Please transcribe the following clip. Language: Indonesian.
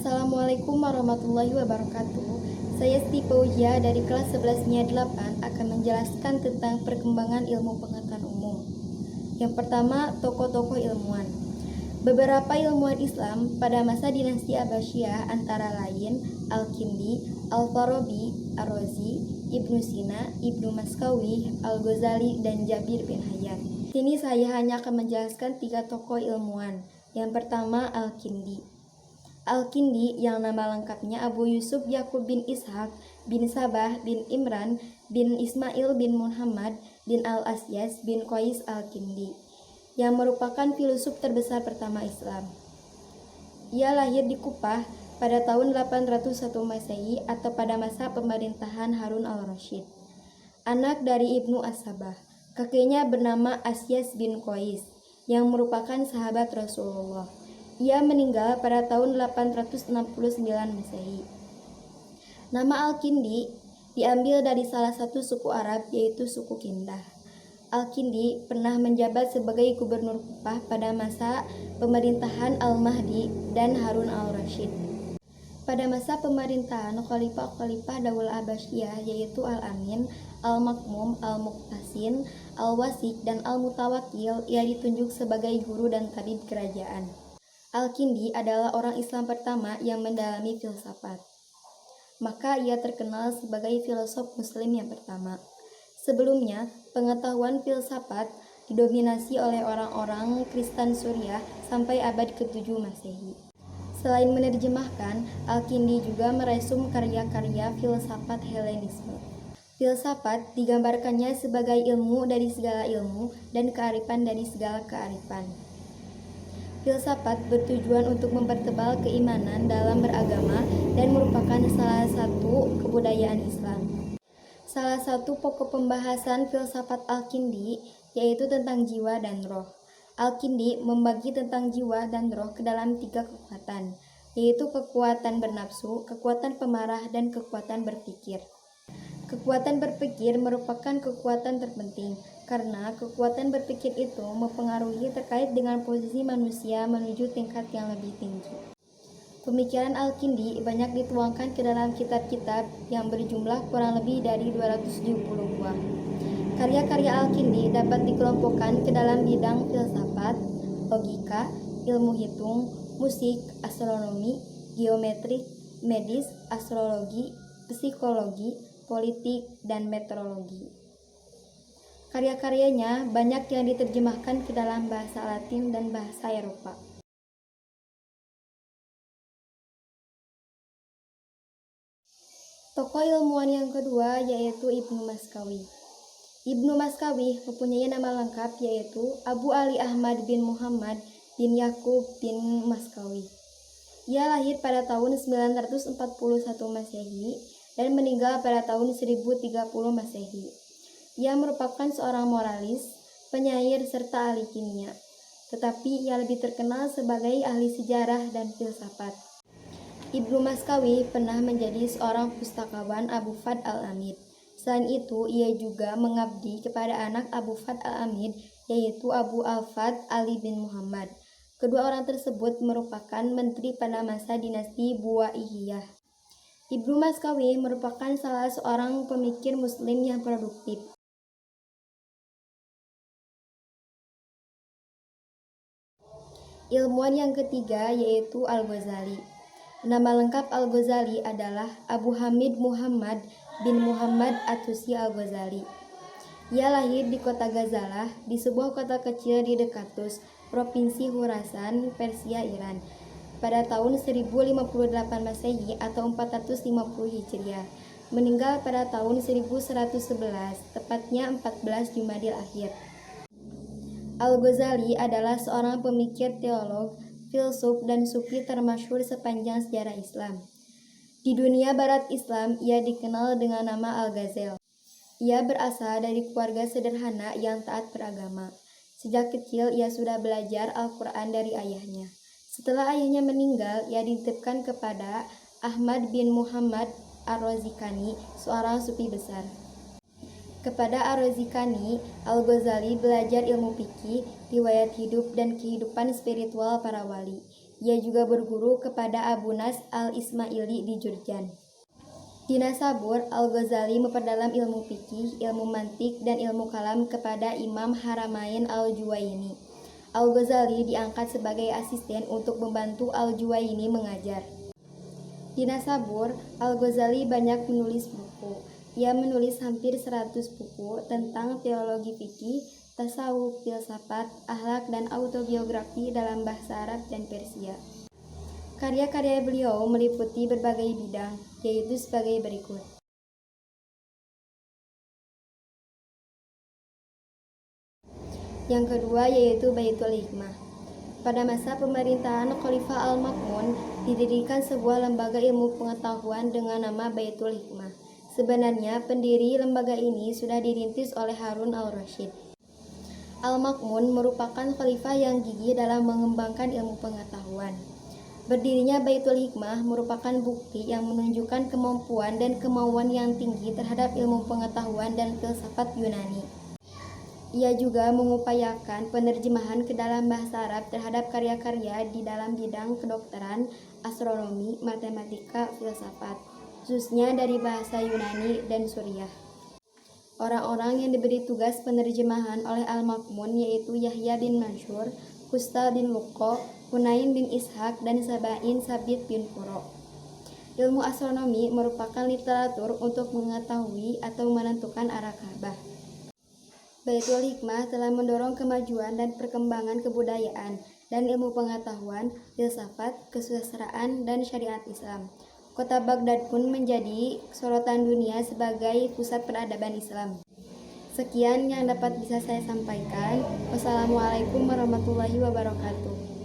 Assalamualaikum warahmatullahi wabarakatuh. Saya Siti Fauzia dari kelas 11-nya 8 akan menjelaskan tentang perkembangan ilmu pengetahuan umum. Yang pertama, tokoh-tokoh ilmuwan. Beberapa ilmuwan Islam pada masa dinasti Abbasiyah antara lain Al-Kindi, Al-Farabi, Ar-Razi, Ibnu Sina, Ibnu Maskawi, Al-Ghazali, dan Jabir bin Hayyan. Sini saya hanya akan menjelaskan 3 tokoh ilmuwan. Yang pertama, Al-Kindi. Al-Kindi yang nama lengkapnya Abu Yusuf Yakub bin Ishaq bin Sabah bin Imran bin Ismail bin Muhammad bin Al-Asyas bin Qais Al-Kindi, yang merupakan filosof terbesar pertama Islam. Ia lahir di Kufah pada tahun 801 Masehi atau pada masa pemerintahan Harun al-Rasyid. Anak dari Ibnu As-Sabah, kakeknya bernama Asyas bin Qais yang merupakan sahabat Rasulullah. Ia meninggal pada tahun 869 Masehi. Nama Al-Kindi diambil dari salah satu suku Arab, yaitu suku Kindah. Al-Kindi pernah menjabat sebagai gubernur Kufah pada masa pemerintahan Al-Mahdi dan Harun al-Rasyid. Pada masa pemerintahan khalifah-khalifah Daulah Abbasiyah, yaitu Al-Amin, Al-Makmum, Al-Muqtasim, Al-Wasik, dan Al-Mutawakkil, ia ditunjuk sebagai guru dan tabib kerajaan. Al-Kindi adalah orang Islam pertama yang mendalami filsafat. Maka ia terkenal sebagai filosof muslim yang pertama. Sebelumnya, pengetahuan filsafat didominasi oleh orang-orang Kristen Suriah sampai abad ke-7 Masehi. Selain menerjemahkan, Al-Kindi juga meresum karya-karya filsafat Helenisme. Filsafat digambarkannya sebagai ilmu dari segala ilmu dan kearifan dari segala kearifan. Filsafat bertujuan untuk mempertebal keimanan dalam beragama dan merupakan salah satu kebudayaan Islam. Salah satu pokok pembahasan filsafat Al-Kindi yaitu tentang jiwa dan roh. Al-Kindi membagi tentang jiwa dan roh ke dalam 3 kekuatan, yaitu kekuatan bernafsu, kekuatan pemarah, dan kekuatan berpikir. Kekuatan berpikir merupakan kekuatan terpenting, karena kekuatan berpikir itu mempengaruhi terkait dengan posisi manusia menuju tingkat yang lebih tinggi. Pemikiran Al-Kindi banyak dituangkan ke dalam kitab-kitab yang berjumlah kurang lebih dari 270 buah. Karya-karya Al-Kindi dapat dikelompokkan ke dalam bidang filsafat, logika, ilmu hitung, musik, astronomi, geometri, medis, astrologi, psikologi, politik, dan meteorologi. Karya-karyanya banyak yang diterjemahkan ke dalam bahasa Latin dan bahasa Eropa. Tokoh ilmuwan yang kedua yaitu Ibnu Maskawi. Ibnu Maskawi mempunyai nama lengkap yaitu Abu Ali Ahmad bin Muhammad bin Yakub bin Maskawi. Ia lahir pada tahun 941 Masehi dan meninggal pada tahun 1030 Masehi. Ia merupakan seorang moralis, penyair, serta ahli kimia. Tetapi ia lebih terkenal sebagai ahli sejarah dan filsafat. Ibnu Maskawi pernah menjadi seorang pustakawan Abu Fad al-Amid. Selain itu, ia juga mengabdi kepada anak Abu Fad al-Amid, yaitu Abu al-Fad Ali bin Muhammad. Kedua orang tersebut merupakan menteri pada masa dinasti Buwaihiyah. Ibnu Maskawi merupakan salah seorang pemikir muslim yang produktif. Ilmuwan yang ketiga yaitu Al-Ghazali. Nama lengkap Al-Ghazali adalah Abu Hamid Muhammad bin Muhammad At-Tusi Al-Ghazali. Ia lahir di kota Ghazalah, di sebuah kota kecil di dekat Tus, Provinsi Khurasan, Persia, Iran, pada tahun 1058 Masehi atau 450 Hijriah. Meninggal pada tahun 1111, tepatnya 14 Jumadil Akhir. Al-Ghazali adalah seorang pemikir teolog, filsuf, dan sufi termasyhur sepanjang sejarah Islam. Di dunia barat Islam, ia dikenal dengan nama Al-Ghazal. Ia berasal dari keluarga sederhana yang taat beragama. Sejak kecil, ia sudah belajar Al-Quran dari ayahnya. Setelah ayahnya meninggal, ia dititipkan kepada Ahmad bin Muhammad Ar-Razikani, seorang sufi besar. Kepada Ar-Razikani, Al-Ghazali belajar ilmu fikih, riwayat hidup, dan kehidupan spiritual para wali. Ia juga berguru kepada Abu Nas al-Ismaili di Jurjan. Di Nasabur, Al-Ghazali memperdalam ilmu fikih, ilmu mantik, dan ilmu kalam kepada Imam Haramain Al-Juwaini. Al-Ghazali diangkat sebagai asisten untuk membantu Al-Juwaini mengajar. Di Nasabur, Al-Ghazali banyak menulis buku. Ia menulis hampir 100 buku tentang teologi fikih, tasawuf, filsafat, akhlak, dan autobiografi dalam bahasa Arab dan Persia. Karya-karya beliau meliputi berbagai bidang, yaitu sebagai berikut. Yang kedua yaitu Baitul Hikmah. Pada masa pemerintahan Khalifah Al-Ma'mun, didirikan sebuah lembaga ilmu pengetahuan dengan nama Baitul Hikmah. Sebenarnya pendiri lembaga ini sudah dirintis oleh Harun al-Rasyid. Al-Ma'mun merupakan khalifah yang gigih dalam mengembangkan ilmu pengetahuan. Berdirinya Baitul Hikmah merupakan bukti yang menunjukkan kemampuan dan kemauan yang tinggi terhadap ilmu pengetahuan dan filsafat Yunani. Ia juga mengupayakan penerjemahan ke dalam bahasa Arab terhadap karya-karya di dalam bidang kedokteran, astronomi, matematika, filsafat, khususnya dari bahasa Yunani dan Suriah. Orang-orang yang diberi tugas penerjemahan oleh Al-Ma'mun yaitu Yahya bin Mansur, Hustal bin Luqo, Hunain bin Ishaq, dan Sabain Sabit bin Quro. Ilmu astronomi merupakan literatur untuk mengetahui atau menentukan arah Ka'bah. Baitul Hikmah telah mendorong kemajuan dan perkembangan kebudayaan dan ilmu pengetahuan, filsafat, kesusastraan, dan syariat Islam. Kota Baghdad pun menjadi sorotan dunia sebagai pusat peradaban Islam. Sekian yang dapat bisa saya sampaikan. Wassalamualaikum warahmatullahi wabarakatuh.